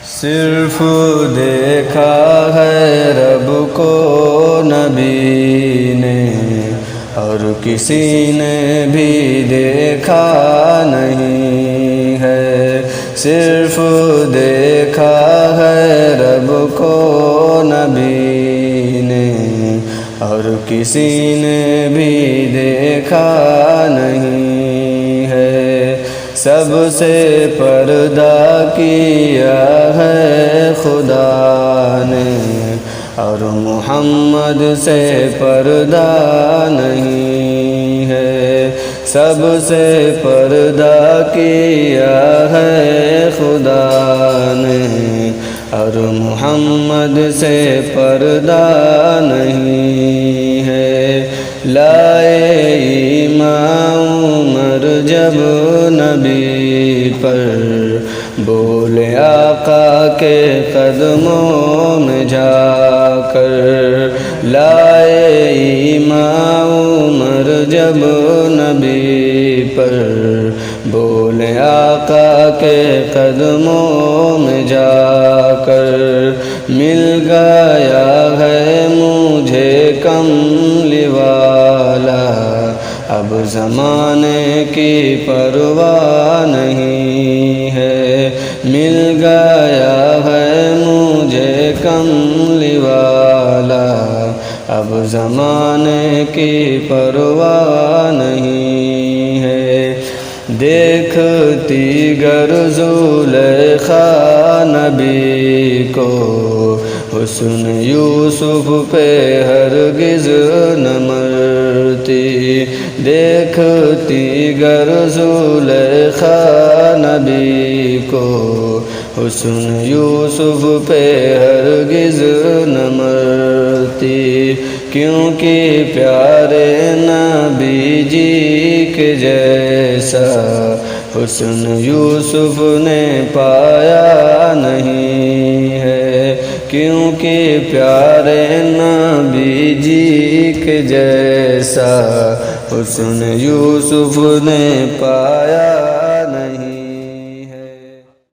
صرف دیکھا ہے رب کو نبی نے، اور کسی نے بھی دیکھا نہیں ہے۔ صرف دیکھا ہے رب کو نبی نے، اور کسی نے بھی دیکھا نہیں ہے۔ سب سے پردہ کیا ہے خدا نے، اور محمد سے پردہ نہیں ہے۔ سب سے پردہ کیا ہے خدا نے، اور محمد سے پردہ نہیں ہے۔ لائے ایمان عمر جب نبی پر، بولے آقا کے قدموں میں جا کر۔ لائے ایمان عمر جب نبی پر، بولے آقا کے قدموں میں جا کر۔ مل گیا ہے مجھے کملی والا، اب زمانے کی پرواہ نہیں ہے۔ مل گیا ہے مجھے کملی والا، اب زمانے کی پرواہ نہیں ہے۔ دیکھتی گر زلیخا نبی کو، حسن یوسف پہ ہرگز نہ مرتی۔ دیکھتی گر زلیخا نبی کو، حسن یوسف پہ ہرگز نہ مرتی۔ کیونکہ پیارے نبی جی کے جیسا حسن یوسف نے پایا نہیں ہے۔ کیونکہ پیارے نبی جی کے جیسا حسن یوسف نے پایا